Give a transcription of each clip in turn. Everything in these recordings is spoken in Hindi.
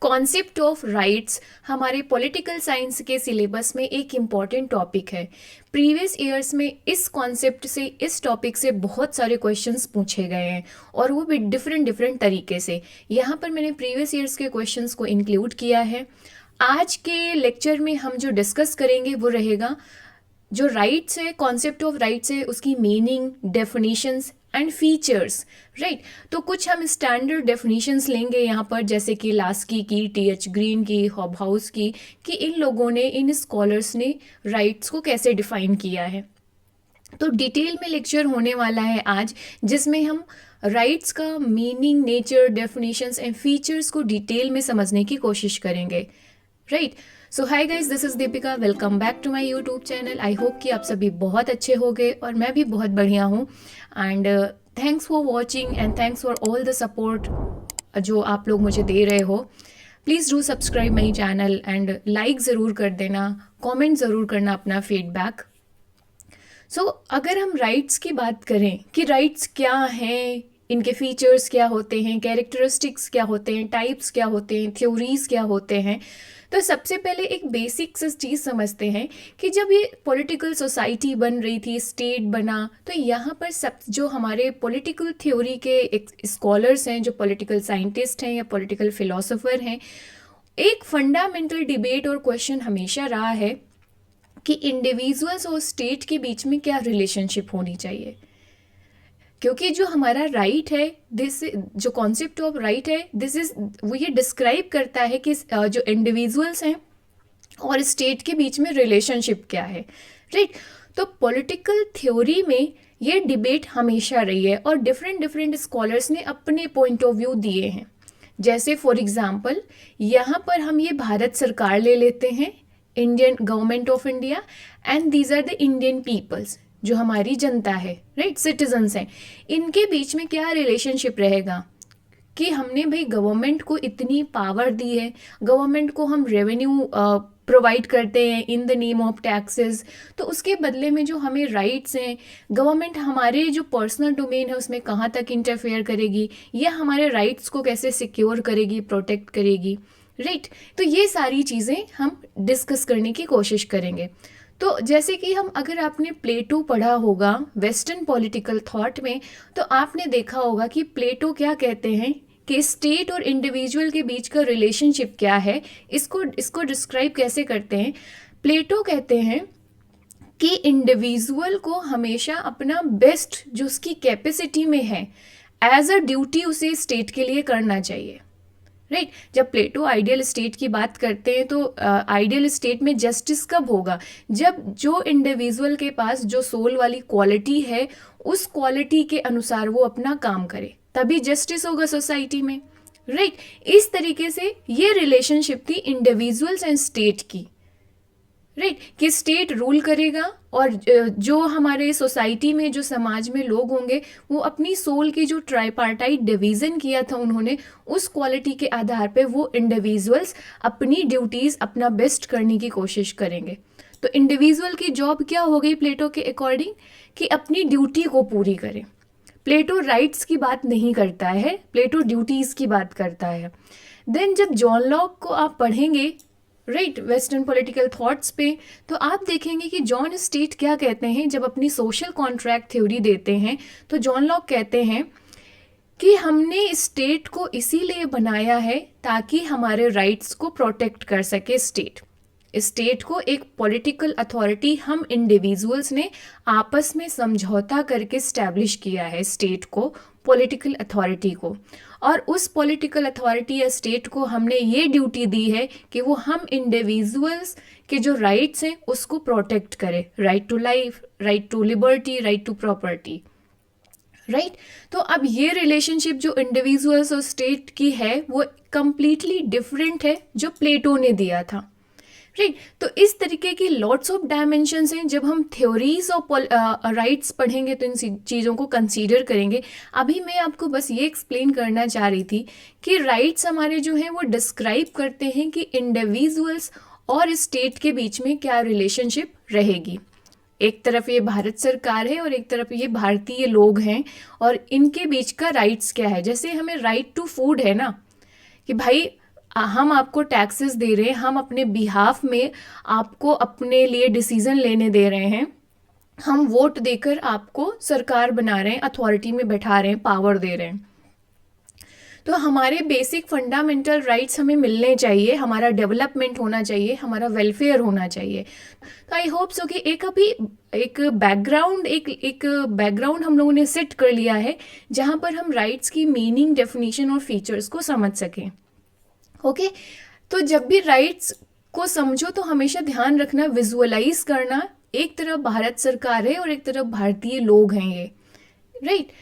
कॉन्सेप्ट ऑफ राइट्स हमारे पॉलिटिकल साइंस के सिलेबस में एक इम्पॉर्टेंट टॉपिक है। प्रीवियस ईयर्स में इस कॉन्सेप्ट से, इस टॉपिक से बहुत सारे क्वेश्चंस पूछे गए हैं और वो भी डिफरेंट डिफरेंट तरीके से। यहाँ पर मैंने प्रीवियस ईयर्स के क्वेश्चंस को इंक्लूड किया है। आज के लेक्चर में हम जो डिस्कस करेंगे वो रहेगा जो राइट्स है, कॉन्सेप्ट ऑफ राइट्स है, उसकी meaning, definitions and features. Right, तो कुछ हम स्टैंडर्ड डेफिनेशंस लेंगे यहाँ पर, जैसे कि लास्की की, टी.एच. ग्रीन की, हॉबहाउस की, कि इन लोगों ने, इन स्कॉलर्स ने राइट्स को कैसे डिफाइन किया है। तो डिटेल में लेक्चर होने वाला है आज, जिसमें हम राइट्स का meaning, nature, definitions and features को डिटेल में समझने की कोशिश करेंगे। Right, so hi guys, this is Deepika, welcome back to my YouTube channel. I hope कि आप सभी बहुत अच्छे होंगे और मैं भी बहुत बढ़िया हूँ। And thanks for watching and thanks for all the support जो आप लोग मुझे दे रहे हो। Please do subscribe my channel and like ज़रूर कर देना, कॉमेंट ज़रूर करना अपना फीडबैक। सो अगर हम राइट्स की बात करें कि राइट्स क्या हैं, इनके फीचर्स क्या होते हैं, कैरेक्टरिस्टिक्स क्या होते हैं, टाइप्स क्या होते हैं, थ्योरीज क्या होते हैं, तो सबसे पहले एक बेसिक सी चीज़ समझते हैं कि जब ये पॉलिटिकल सोसाइटी बन रही थी, स्टेट बना, तो यहाँ पर सब जो हमारे पॉलिटिकल थ्योरी के स्कॉलर्स हैं, जो पॉलिटिकल साइंटिस्ट हैं या पॉलिटिकल फिलोसोफर हैं, एक फंडामेंटल डिबेट और क्वेश्चन हमेशा रहा है कि इंडिविजुअल्स और स्टेट के बीच में क्या रिलेशनशिप होनी चाहिए। क्योंकि जो हमारा राइट है, दिस जो कॉन्सेप्ट ऑफ राइट है, दिस इज वो ये डिस्क्राइब करता है कि जो इंडिविजुअल्स हैं और स्टेट के बीच में रिलेशनशिप क्या है। राइट, तो पॉलिटिकल थ्योरी में ये डिबेट हमेशा रही है और डिफरेंट डिफरेंट स्कॉलर्स ने अपने पॉइंट ऑफ व्यू दिए हैं। जैसे फॉर एग्जांपल यहाँ पर हम ये भारत सरकार ले लेते हैं, Indian government of India, and these are the Indian peoples, जो हमारी जनता है, राइट, सिटीजन्स हैं। इनके बीच में क्या रिलेशनशिप रहेगा कि हमने भाई गवर्नमेंट को इतनी पावर दी है, गवर्नमेंट को हम रेवेन्यू प्रोवाइड करते हैं in the name of taxes, तो उसके बदले में जो हमें राइट्स हैं, गवर्नमेंट हमारे जो पर्सनल डोमेन है उसमें कहाँ तक इंटरफेयर करेगी या हमारे राइट्स को कैसे सिक्योर करेगी, प्रोटेक्ट करेगी। राइट, तो ये सारी चीज़ें हम डिस्कस करने की कोशिश करेंगे। तो जैसे कि हम, अगर आपने प्लेटो पढ़ा होगा वेस्टर्न पॉलिटिकल थॉट में, तो आपने देखा होगा कि प्लेटो क्या कहते हैं कि स्टेट और इंडिविजुअल के बीच का रिलेशनशिप क्या है, इसको डिस्क्राइब कैसे करते हैं। प्लेटो कहते हैं कि इंडिविजुअल को हमेशा अपना बेस्ट जो उसकी कैपेसिटी में है एज अ ड्यूटी उसे स्टेट के लिए करना चाहिए। राइट, जब प्लेटो आइडियल स्टेट की बात करते हैं तो आइडियल स्टेट में जस्टिस कब होगा, जब जो इंडिविजुअल के पास जो सोल वाली क्वालिटी है उस क्वालिटी के अनुसार वो अपना काम करे, तभी जस्टिस होगा सोसाइटी में। राइट, इस तरीके से ये रिलेशनशिप थी इंडिविजुअल्स एंड स्टेट की। राइट, कि स्टेट रूल करेगा और जो हमारे सोसाइटी में, जो समाज में लोग होंगे, वो अपनी सोल की जो ट्राइपार्टाइट डिवीज़न किया था उन्होंने, उस क्वालिटी के आधार पे वो इंडिविजुअल्स अपनी ड्यूटीज़, अपना बेस्ट करने की कोशिश करेंगे। तो इंडिविजुअल की जॉब क्या हो गई प्लेटो के अकॉर्डिंग, कि अपनी ड्यूटी को पूरी करें। प्लेटो राइट्स की बात नहीं करता है, प्लेटो ड्यूटीज़ की बात करता है। देन जब जॉन लॉक को आप पढ़ेंगे, राइट, वेस्टर्न पॉलिटिकल थॉट्स पे, तो आप देखेंगे कि जॉन स्टेट क्या कहते हैं जब अपनी सोशल कॉन्ट्रैक्ट थ्योरी देते हैं। तो जॉन लॉक कहते हैं कि हमने स्टेट को इसीलिए बनाया है ताकि हमारे राइट्स को प्रोटेक्ट कर सके स्टेट को एक पॉलिटिकल अथॉरिटी हम इंडिविजुअल्स ने आपस में समझौता करके स्टैब्लिश किया है, स्टेट को, पॉलिटिकल अथॉरिटी को। और उस पॉलिटिकल अथॉरिटी या स्टेट को हमने ये ड्यूटी दी है कि वो हम इंडिविजुअल्स के जो राइट्स हैं उसको प्रोटेक्ट करे, right to life, right to liberty, right to property. Right, तो अब ये रिलेशनशिप जो इंडिविजुअल्स और स्टेट की है वो कंप्लीटली डिफरेंट है जो प्लेटो ने दिया था। राइट, तो इस तरीके की लॉट्स ऑफ डायमेंशंस हैं। जब हम थ्योरीज ऑफ राइट्स पढ़ेंगे तो इन चीज़ों को कंसीडर करेंगे। अभी मैं आपको बस ये एक्सप्लेन करना चाह रही थी कि राइट्स हमारे जो हैं वो डिस्क्राइब करते हैं कि इंडिविजुअल्स और स्टेट के बीच में क्या रिलेशनशिप रहेगी। एक तरफ ये भारत सरकार है और एक तरफ ये भारतीय लोग हैं, और इनके बीच का राइट्स क्या है। जैसे हमें राइट टू फूड है ना, कि भाई हम आपको टैक्सेस दे रहे हैं, हम अपने बिहाफ में आपको अपने लिए डिसीजन लेने दे रहे हैं, हम वोट देकर आपको सरकार बना रहे हैं, अथॉरिटी में बैठा रहे हैं, पावर दे रहे हैं। तो हमारे बेसिक फंडामेंटल राइट्स हमें मिलने चाहिए, हमारा डेवलपमेंट होना चाहिए, हमारा वेलफेयर होना चाहिए। तो आई होप सो कि एक बैकग्राउंड हम लोगों ने सेट कर लिया है जहाँ पर हम राइट्स की मीनिंग, डेफिनेशन और फीचर्स को समझ सकें। ओके तो जब भी राइट्स को समझो तो हमेशा ध्यान रखना, विजुअलाइज करना, एक तरफ भारत सरकार है और एक तरफ भारतीय लोग हैं ये, राइट।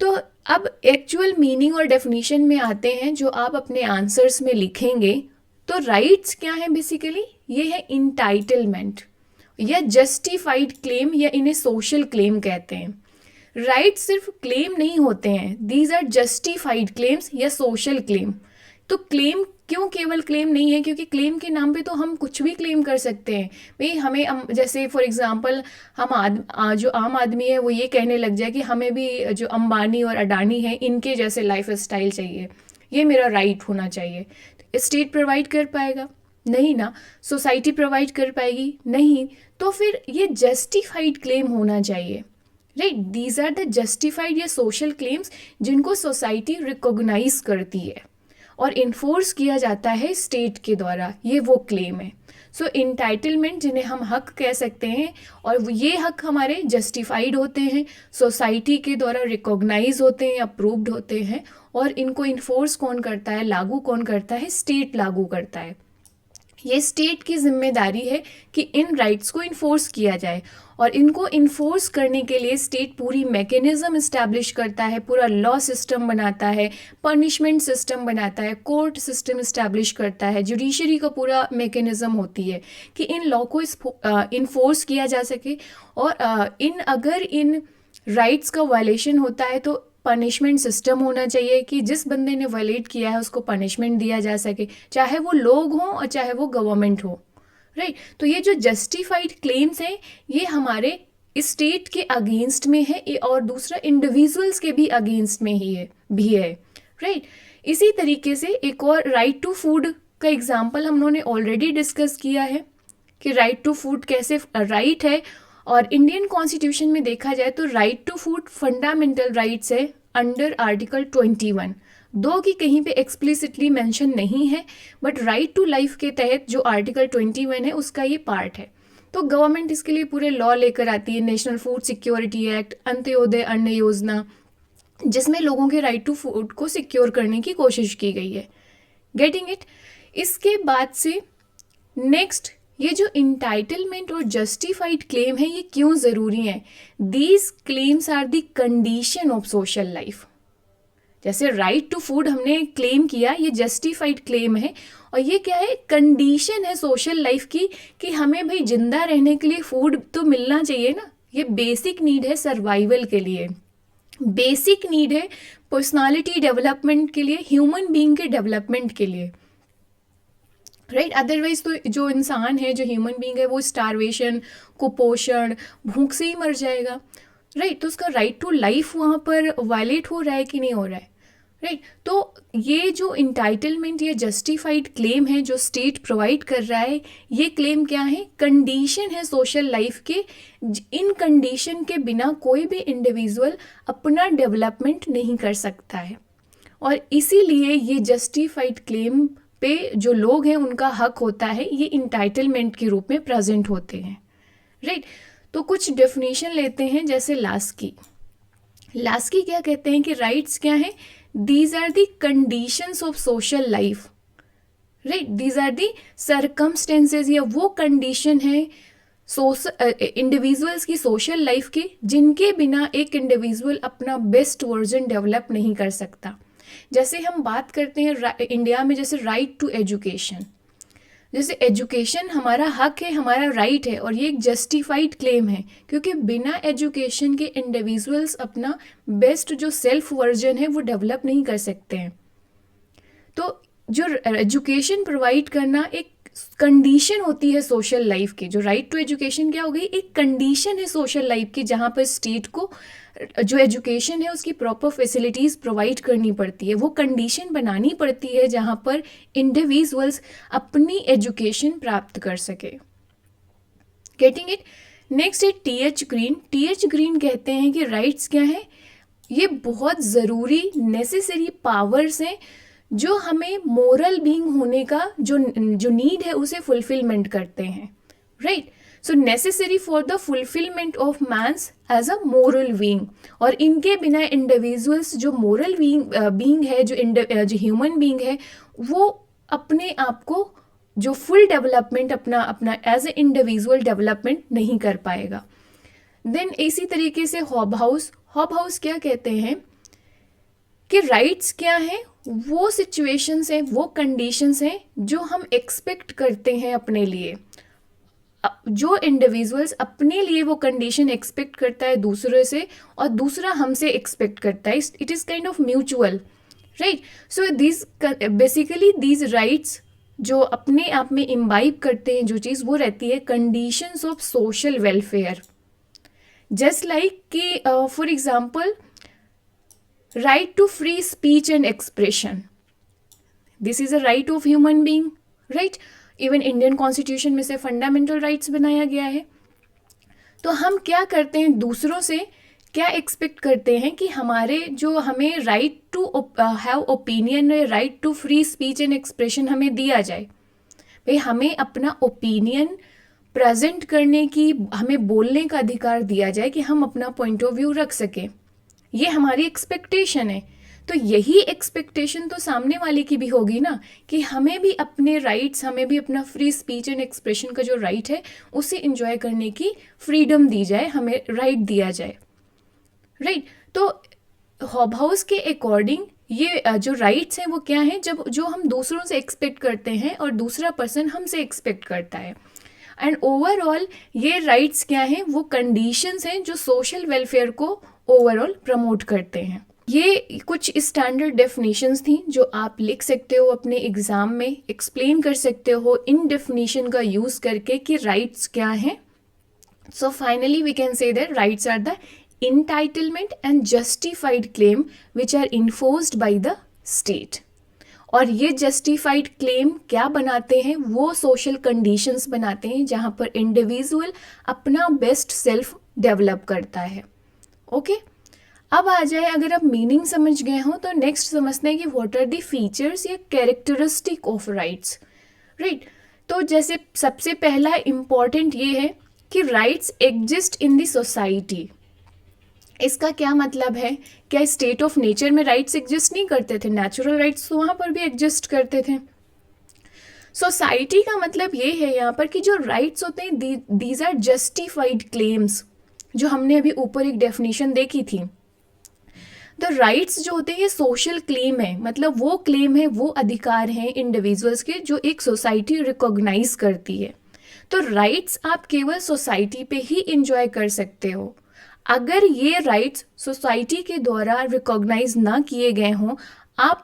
तो अब एक्चुअल मीनिंग और डेफिनेशन में आते हैं जो आप अपने आंसर्स में लिखेंगे। तो राइट्स क्या है बेसिकली, ये है इंटाइटलमेंट या जस्टिफाइड क्लेम, या इन्हें सोशल क्लेम कहते हैं। राइट्स सिर्फ क्लेम नहीं होते हैं, दीज आर जस्टिफाइड क्लेम्स या सोशल क्लेम। तो क्लेम क्यों केवल क्लेम नहीं है, क्योंकि क्लेम के नाम पे तो हम कुछ भी क्लेम कर सकते हैं भाई। हमें जैसे फॉर एग्जांपल जो आम आदमी है वो ये कहने लग जाए कि हमें भी जो अंबानी और अडानी है इनके जैसे लाइफ स्टाइल चाहिए, ये मेरा राइट होना चाहिए। स्टेट प्रोवाइड कर पाएगा? नहीं ना। सोसाइटी प्रोवाइड कर पाएगी? नहीं। तो फिर ये जस्टिफाइड क्लेम होना चाहिए, right. These are the justified या सोशल क्लेम्स जिनको सोसाइटी रिकॉग्नाइज करती है और इन्फोर्स किया जाता है स्टेट के द्वारा, ये वो क्लेम है। सो इंटाइटलमेंट जिन्हें हम हक कह सकते हैं, और ये हक हमारे जस्टिफाइड होते हैं, सोसाइटी के द्वारा रिकॉग्नाइज होते हैं, अप्रूव्ड होते हैं, और इनको इन्फोर्स कौन करता है, लागू कौन करता है? स्टेट लागू करता है। ये स्टेट की जिम्मेदारी है कि इन राइट्स को इन्फोर्स किया जाए, और इनको इन्फोर्स करने के लिए स्टेट पूरी मैकेनिज्म इस्टेब्लिश करता है, पूरा लॉ सिस्टम बनाता है, पनिशमेंट सिस्टम बनाता है, कोर्ट सिस्टम इस्टेब्लिश करता है, जुडिशरी का पूरा मैकेनिज्म होती है कि इन लॉ को इन्फोर्स किया जा सके। और अगर इन राइट्स का वायलेशन होता है तो पनिशमेंट सिस्टम होना चाहिए कि जिस बंदे ने वायलेट किया है उसको पनिशमेंट दिया जा सके, चाहे वो लोग हों और चाहे वो गवर्नमेंट हो, राइट। तो ये जो जस्टिफाइड क्लेम्स हैं ये हमारे स्टेट के अगेंस्ट में है, और दूसरा इंडिविजुअल्स के भी अगेंस्ट में ही है, राइट। इसी तरीके से एक और राइट टू फूड का एग्जाम्पल हम लोगों ने ऑलरेडी डिस्कस किया है कि राइट टू फूड कैसे राइट है। और इंडियन कॉन्स्टिट्यूशन में देखा जाए तो right to food fundamental rights है अंडर आर्टिकल 21, दो की कहीं पे एक्सप्लिसिटली मेंशन नहीं है, बट राइट टू लाइफ के तहत जो आर्टिकल 21 है उसका ये पार्ट है। तो गवर्नमेंट इसके लिए पूरे लॉ लेकर आती है, national food security act, Antyodaya अन्न योजना, जिसमें लोगों के राइट टू फूड को सिक्योर करने की कोशिश की गई है। Getting it? इसके बाद से नेक्स्ट, ये जो इंटाइटलमेंट और जस्टिफाइड क्लेम है ये क्यों ज़रूरी है? These claims are the condition of social life. जैसे राइट टू फूड हमने क्लेम किया, ये जस्टिफाइड क्लेम है, और ये क्या है? कंडीशन है सोशल लाइफ की, कि हमें भाई जिंदा रहने के लिए फूड तो मिलना चाहिए ना। ये बेसिक नीड है सर्वाइवल के लिए, बेसिक नीड है पर्सनालिटी डेवलपमेंट के लिए, ह्यूमन बीइंग के डेवलपमेंट के लिए, राइट। अदरवाइज तो जो इंसान है, जो ह्यूमन बीइंग है, वो स्टारवेशन, कुपोषण, भूख से ही मर जाएगा, राइट। तो उसका राइट टू लाइफ वहाँ पर वायलेट हो रहा है कि नहीं हो रहा है, राइट। तो ये जो इंटाइटलमेंट या जस्टिफाइड क्लेम है जो स्टेट प्रोवाइड कर रहा है, ये क्लेम क्या है? कंडीशन है सोशल लाइफ के। इन कंडीशन के बिना कोई भी इंडिविजुअल अपना डेवलपमेंट नहीं कर सकता है, और इसीलिए ये जस्टिफाइड क्लेम पे जो लोग हैं उनका हक होता है, ये इंटाइटलमेंट के रूप में प्रेजेंट होते हैं, राइट। तो कुछ डेफिनेशन लेते हैं, जैसे लास्की क्या कहते हैं कि राइट्स क्या हैं? These are the conditions of social life, right. These are the circumstances, या वो कंडीशन है इंडिविजुअल्स की सोशल लाइफ के जिनके बिना एक इंडिविजुअल अपना बेस्ट वर्जन डेवलप नहीं कर सकता। जैसे हम बात करते हैं इंडिया में, जैसे राइट टू एजुकेशन, जैसे एजुकेशन हमारा हक है, हमारा राइट है, और ये एक जस्टिफाइड क्लेम है, क्योंकि बिना एजुकेशन के इंडिविजुअल्स अपना बेस्ट जो सेल्फ वर्जन है वो डेवलप नहीं कर सकते हैं। तो जो एजुकेशन प्रोवाइड करना एक कंडीशन होती है सोशल लाइफ की। जो राइट टू एजुकेशन क्या हो गई, एक कंडीशन है सोशल लाइफ की, जहाँ पर स्टेट को जो एजुकेशन है उसकी प्रॉपर फैसिलिटीज़ प्रोवाइड करनी पड़ती है, वो कंडीशन बनानी पड़ती है जहाँ पर इंडिविजुअल्स अपनी एजुकेशन प्राप्त कर सके। Getting it. नेक्स्ट है टीएच ग्रीन। टीएच ग्रीन कहते हैं कि राइट्स क्या है, ये बहुत ज़रूरी नेसेसरी पावर्स हैं जो हमें मोरल बीइंग होने का जो नीड है उसे फुलफिलमेंट करते हैं, right. So necessary for the fulfilment of man's as a moral being. और इनके बिना इंडिविजुअल्स जो मोरल बीइंग है, जो ह्यूमन बीइंग है, वो अपने आप को जो फुल डेवलपमेंट अपना एज ए इंडिविजुअल डेवलपमेंट नहीं कर पाएगा। देन इसी तरीके से हॉब हाउस क्या कहते हैं कि राइट्स क्या है, वो सिचुएशंस हैं, वो कंडीशंस हैं जो हम एक्सपेक्ट करते हैं अपने लिए। जो इंडिविजुअल्स अपने लिए वो कंडीशन एक्सपेक्ट करता है दूसरे से, और दूसरा हमसे एक्सपेक्ट करता है, it is kind of mutual, right. So this basically these rights जो अपने आप में इम्बाइब करते हैं जो चीज़, वो रहती है conditions of social welfare. Just like कि for example right to free speech and expression, this is a right of human being, right। Even Indian constitution में से फंडामेंटल राइट्स बनाया गया है। तो हम क्या करते हैं, दूसरों से क्या एक्सपेक्ट करते हैं कि हमें right to have opinion, right to free speech and expression हमें दिया जाए। भाई हमें अपना ओपिनियन प्रेजेंट करने की, हमें बोलने का अधिकार दिया जाए कि हम अपना पॉइंट ऑफ व्यू रख सकें, ये हमारी एक्सपेक्टेशन है। तो यही एक्सपेक्टेशन तो सामने वाले की भी होगी ना, कि हमें भी अपने राइट्स, हमें भी अपना फ्री स्पीच एंड एक्सप्रेशन का जो राइट है उसे इंजॉय करने की फ्रीडम दी जाए, हमें राइट दिया जाए, राइट। तो हॉब हाउस के अकॉर्डिंग ये जो राइट्स हैं वो क्या हैं, जो हम दूसरों से एक्सपेक्ट करते हैं और दूसरा पर्सन हमसे एक्सपेक्ट करता है। एंड ओवरऑल ये राइट्स क्या हैं, वो कंडीशंस हैं जो सोशल वेलफेयर को ओवरऑल प्रमोट करते हैं। ये कुछ स्टैंडर्ड डेफिनेशंस थी जो आप लिख सकते हो अपने एग्जाम में, एक्सप्लेन कर सकते हो इन डेफिनेशन का यूज़ करके कि राइट्स क्या हैं। So finally we can say that rights are the entitlement and justified claim which are enforced by the state। और ये जस्टिफाइड क्लेम क्या बनाते हैं, वो सोशल कंडीशंस बनाते हैं जहाँ पर इंडिविजुअल अपना बेस्ट सेल्फ डेवलप करता है। ओके, अब आ जाए, अगर आप मीनिंग समझ गए हो तो नेक्स्ट समझते हैं कि व्हाट आर द फीचर्स या कैरेक्टरिस्टिक ऑफ राइट्स, राइट। तो जैसे सबसे पहला इम्पॉर्टेंट ये है कि rights exist in the society. इसका क्या मतलब है, क्या स्टेट ऑफ नेचर में राइट्स एग्जिस्ट नहीं करते थे, नेचुरल राइट्स तो वहाँ पर भी एग्जिस्ट करते थे। सोसाइटी का मतलब ये है यहाँ पर कि जो राइट्स होते हैं दीज आर जस्टिफाइड क्लेम्स, जो हमने अभी ऊपर एक डेफिनेशन देखी थी। द राइट्स जो होते हैं ये सोशल क्लेम है, मतलब वो क्लेम है, वो अधिकार हैं इंडिविजुअल्स के जो एक सोसाइटी रिकॉग्नाइज करती है। तो राइट्स आप केवल सोसाइटी पे ही इंजॉय कर सकते हो। अगर ये राइट्स सोसाइटी के द्वारा रिकॉग्नाइज ना किए गए हों, आप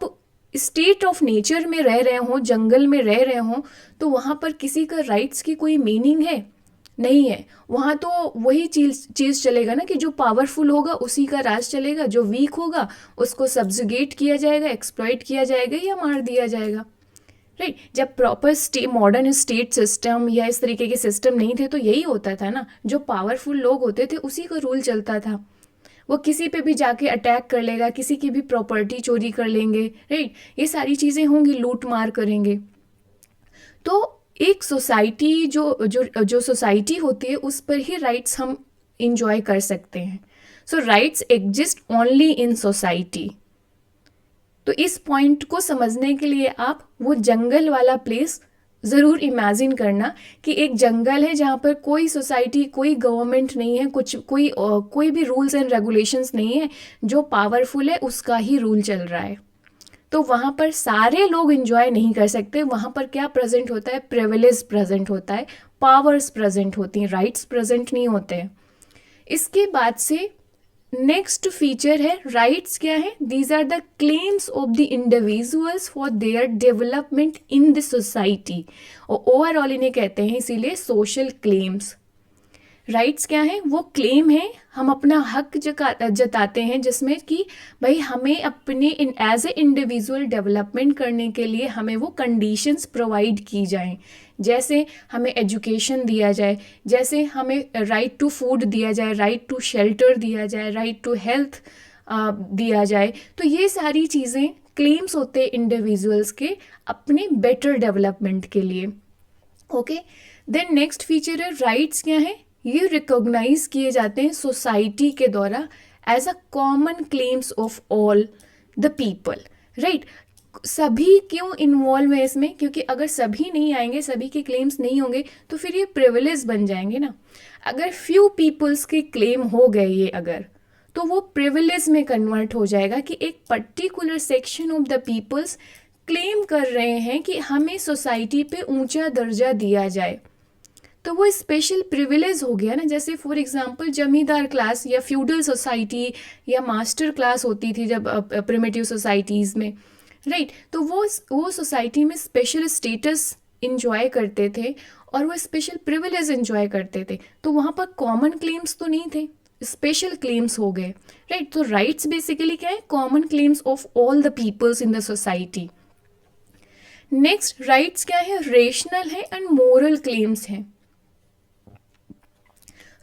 स्टेट ऑफ नेचर में रह रहे हों, जंगल में रह रहे हों, तो वहाँ पर किसी का राइट्स की कोई मीनिंग है नहीं है। वहाँ तो वही चीज़ चलेगा ना कि जो पावरफुल होगा उसी का राज चलेगा, जो वीक होगा उसको सब्जुगेट किया जाएगा, एक्सप्लॉइट किया जाएगा या मार दिया जाएगा, राइट। जब प्रॉपर मॉडर्न स्टेट सिस्टम या इस तरीके के सिस्टम नहीं थे तो यही होता था ना, जो पावरफुल लोग होते थे उसी का रूल चलता था। वो किसी पे भी जाके अटैक कर लेगा, किसी की भी प्रॉपर्टी चोरी कर लेंगे, राइट। ये सारी चीज़ें होंगी, लूट मार करेंगे। तो एक सोसाइटी जो सोसाइटी होती है उस पर ही राइट्स हम इंजॉय कर सकते हैं। So rights exist only in society. तो इस पॉइंट को समझने के लिए आप वो जंगल वाला प्लेस ज़रूर इमेजिन करना कि एक जंगल है जहाँ पर कोई सोसाइटी, कोई गवर्नमेंट नहीं है, कोई भी रूल्स एंड रेगुलेशंस नहीं है, जो पावरफुल है उसका ही रूल चल रहा है। तो वहाँ पर सारे लोग इंजॉय नहीं कर सकते। वहाँ पर क्या प्रेजेंट होता है, प्रिविलेज प्रेजेंट होता है, पावर्स प्रेजेंट होती हैं, राइट्स प्रेजेंट नहीं होते हैं। इसके बाद से नेक्स्ट फीचर है राइट्स क्या है, these are the claims of the individuals for their development in the society, और ओवरऑल इन्हें कहते हैं इसीलिए सोशल क्लेम्स। राइट्स क्या है, वो क्लेम है, हम अपना हक जताते हैं जिसमें कि भाई हमें अपने एज ए इंडिविजुअल डेवलपमेंट करने के लिए हमें वो कंडीशंस प्रोवाइड की जाएं, जैसे हमें एजुकेशन दिया जाए, जैसे हमें राइट टू फूड दिया जाए, राइट टू शेल्टर दिया जाए, राइट टू हेल्थ दिया जाए। तो ये सारी चीज़ें क्लेम्स होते हैं इंडिविजुअल्स के अपने बेटर डेवलपमेंट के लिए। ओके, देन नेक्स्ट फीचर है राइट्स क्या है, ये रिकॉग्नाइज किए जाते हैं सोसाइटी के द्वारा as a common claims of all the people, right. सभी क्यों इन्वॉल्व है इसमें, क्योंकि अगर सभी नहीं आएंगे, सभी के क्लेम्स नहीं होंगे तो फिर ये प्रिविलेज बन जाएंगे ना। अगर फ्यू पीपल्स के क्लेम हो गए ये अगर, तो वो प्रिविलेज में कन्वर्ट हो जाएगा कि एक particular section of the peoples claim कर रहे हैं कि हमें सोसाइटी पे ऊंचा दर्जा दिया जाए, तो वो स्पेशल प्रिविलेज हो गया ना। जैसे फॉर एग्जांपल जमींदार क्लास या फ्यूडल सोसाइटी या मास्टर क्लास होती थी जब प्रिमिटिव सोसाइटीज़ में, राइट। तो वो सोसाइटी में स्पेशल स्टेटस इंजॉय करते थे और वो स्पेशल प्रिविलेज इंजॉय करते थे, तो वहाँ पर कॉमन क्लेम्स तो नहीं थे, स्पेशल क्लेम्स हो गए, राइट। तो राइट्स बेसिकली क्या है, common claims of all the peoples in the society. Next rights क्या है, रेशनल है एंड मोरल क्लेम्स हैं।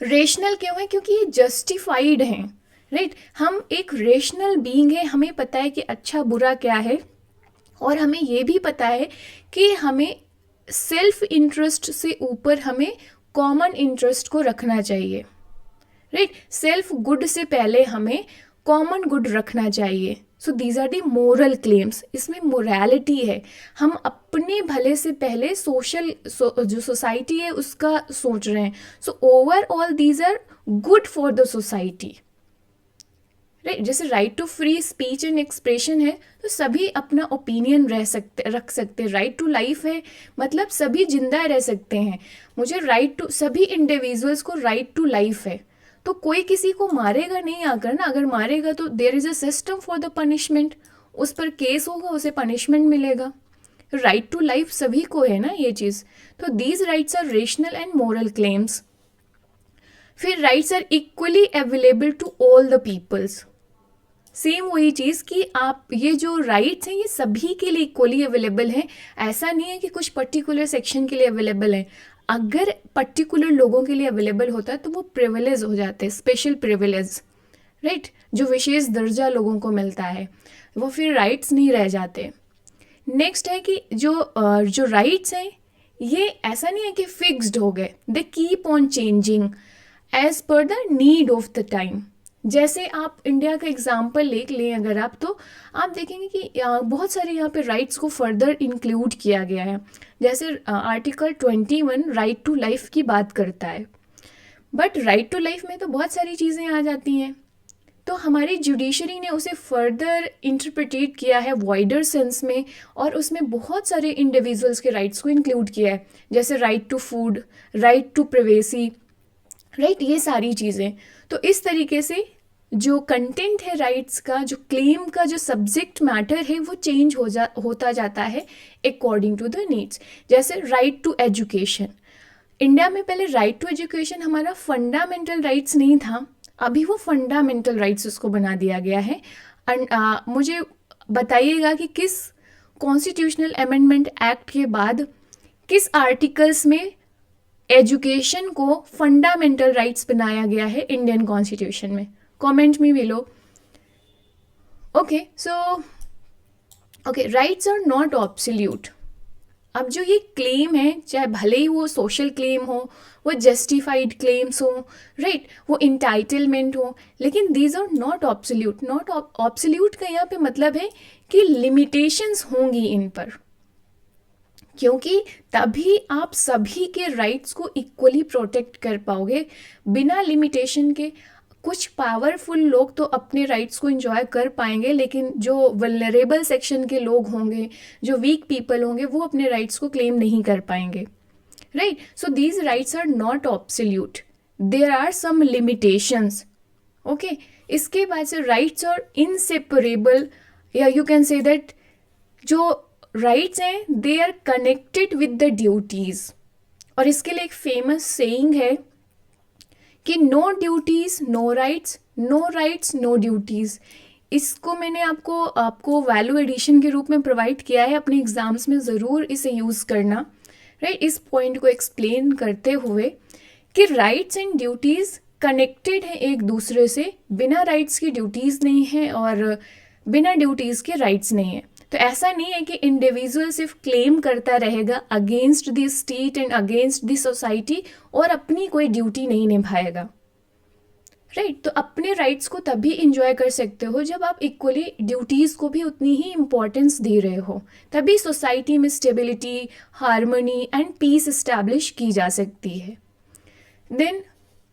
रेशनल क्यों है, क्योंकि ये जस्टिफाइड हैं, राइट। हम एक रेशनल बीइंग है, हमें पता है कि अच्छा बुरा क्या है, और हमें ये भी पता है कि हमें सेल्फ इंटरेस्ट से ऊपर हमें कॉमन इंटरेस्ट को रखना चाहिए, राइट। सेल्फ गुड से पहले हमें कॉमन गुड रखना चाहिए। So these are the moral claims, इसमें मोरालिटी है, हम अपने भले से पहले जो सोसाइटी है उसका सोच रहे हैं। So overall these are good for the society, right. जैसे right to free speech and expression है, तो सभी अपना ओपिनियन रख सकते, राइट टू लाइफ है मतलब सभी जिंदा रह सकते हैं। मुझे राइट टू, सभी इंडिविजुअल्स को राइट टू लाइफ है, तो कोई किसी को मारेगा नहीं आकर ना, अगर मारेगा तो there is a system for the punishment, उस पर केस होगा, उसे पनिशमेंट मिलेगा। राइट टू लाइफ सभी को है ना ये चीज़। तो these rights are rational and moral claims. फिर rights are equally available to all the peoples, same वही चीज़ कि आप ये जो राइट्स हैं ये सभी के लिए इक्वली अवेलेबल हैं, ऐसा नहीं है कि कुछ पर्टिकुलर सेक्शन के लिए अवेलेबल है। अगर पर्टिकुलर लोगों के लिए अवेलेबल होता है तो वो प्रिविलेज हो जाते हैं, स्पेशल प्रिविलेज, राइट। जो विशेष दर्जा लोगों को मिलता है वो फिर राइट्स नहीं रह जाते। नेक्स्ट है कि जो राइट्स हैं ये ऐसा नहीं है कि फिक्स्ड हो गए, they keep on changing as per the need of the time. जैसे आप इंडिया का एग्जाम्पल लें अगर आप, तो आप देखेंगे कि बहुत सारे यहाँ पे राइट्स को फर्दर इंक्लूड किया गया है। जैसे आर्टिकल 21 राइट टू लाइफ की बात करता है, बट राइट टू लाइफ में तो बहुत सारी चीज़ें आ जाती हैं, तो हमारी जुडिशरी ने उसे फर्दर इंटरप्रिटेट किया है वाइडर सेंस में, और उसमें बहुत सारे इंडिविजुअल्स के राइट्स को इंक्लूड किया है, जैसे right to food, right to privacy, right. ये सारी चीज़ें, तो इस तरीके से जो कंटेंट है राइट्स का, जो क्लेम का जो सब्जेक्ट मैटर है वो चेंज होता जाता है अकॉर्डिंग टू द नीड्स। जैसे राइट टू एजुकेशन, इंडिया में पहले राइट टू एजुकेशन हमारा फंडामेंटल राइट्स नहीं था, अभी वो फंडामेंटल राइट्स उसको बना दिया गया है। मुझे बताइएगा कि किस कॉन्स्टिट्यूशनल अमेंडमेंट एक्ट के बाद किस आर्टिकल्स में एजुकेशन को फंडामेंटल राइट्स बनाया गया है इंडियन कॉन्स्टिट्यूशन में, कमेंट में भी लो। Okay, rights are not absolute. अब जो ये क्लेम है, चाहे भले ही वो सोशल क्लेम हो, वो जस्टिफाइड क्लेम्स हो, राइट, वो इंटाइटलमेंट हो, लेकिन these are not absolute. Not absolute का यहाँ पे मतलब है कि लिमिटेशंस होंगी इन पर, क्योंकि तभी आप सभी के राइट्स को इक्वली प्रोटेक्ट कर पाओगे बिना लिमिटेशन के। कुछ पावरफुल लोग तो अपने राइट्स को एंजॉय कर पाएंगे, लेकिन जो वल्नरेबल सेक्शन के लोग होंगे, जो वीक पीपल होंगे, वो अपने राइट्स को क्लेम नहीं कर पाएंगे, right. So these rights are not absolute, there are some limitations. Okay, इसके बाद से राइट्स और इनसेपरेबल, या यू कैन से दैट जो राइट्स हैं they are connected with the duties. और इसके लिए एक फेमस सेइंग है कि no duties no rights, no rights no duties. इसको मैंने आपको वैल्यू एडिशन के रूप में प्रोवाइड किया है, अपने एग्ज़ाम्स में ज़रूर इसे यूज़ करना, राइट। इस पॉइंट को एक्सप्लेन करते हुए कि राइट्स एंड ड्यूटीज़ कनेक्टेड हैं एक दूसरे से, बिना राइट्स की ड्यूटीज़ नहीं है और बिना ड्यूटीज़ के राइट्स नहीं है। तो ऐसा नहीं है कि इंडिविजुअल सिर्फ क्लेम करता रहेगा against the state and against the society और अपनी कोई ड्यूटी नहीं निभाएगा, राइट। तो अपने राइट्स को तभी इंजॉय कर सकते हो जब आप इक्वली ड्यूटीज़ को भी उतनी ही इम्पोर्टेंस दे रहे हो, तभी सोसाइटी में stability, harmony and peace establish की जा सकती है। देन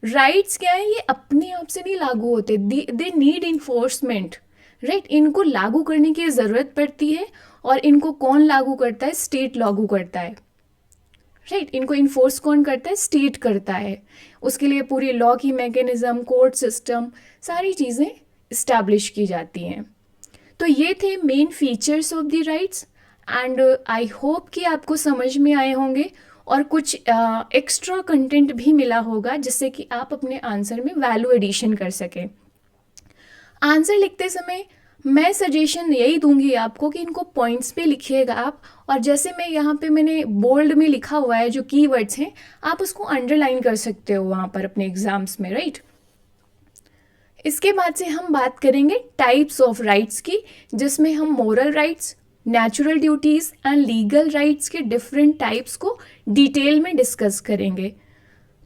राइट्स क्या है, ये अपने आप से नहीं लागू होते, दे नीड इन्फोर्समेंट, राइट। इनको लागू करने की ज़रूरत पड़ती है और इनको कौन लागू करता है, स्टेट लागू करता है, राइट। इनको इन्फोर्स कौन करता है, स्टेट करता है। उसके लिए पूरी लॉ की मैकेनिज़्म, कोर्ट सिस्टम, सारी चीज़ें इस्टेब्लिश की जाती हैं। तो ये थे main features of the rights and I hope कि आपको समझ में आए होंगे और कुछ एक्स्ट्रा कंटेंट भी मिला होगा जिससे कि आप अपने आंसर में वैल्यू एडिशन कर सकें। आंसर लिखते समय मैं सजेशन यही दूंगी आपको कि इनको पॉइंट्स पे लिखिएगा आप, और जैसे मैं यहाँ पे मैंने बोल्ड में लिखा हुआ है जो कीवर्ड्स हैं, आप उसको अंडरलाइन कर सकते हो वहाँ पर अपने एग्जाम्स में, राइट। इसके बाद से हम बात करेंगे टाइप्स ऑफ राइट्स की, जिसमें हम moral rights, natural duties and legal rights के डिफरेंट टाइप्स को डिटेल में डिस्कस करेंगे।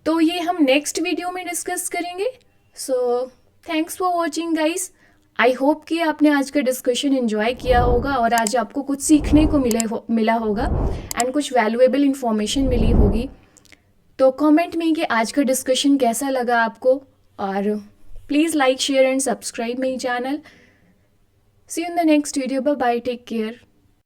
तो ये हम नेक्स्ट वीडियो में डिस्कस करेंगे। So thanks for watching guys. I hope कि आपने आज का डिस्कशन एंजॉय किया होगा और आज आपको कुछ सीखने को मिला होगा एंड कुछ वैल्यूएबल इंफॉर्मेशन मिली होगी। तो कमेंट में कि आज का डिस्कशन कैसा लगा आपको, और please like share and subscribe my channel. See you in the next video, bye bye, take care.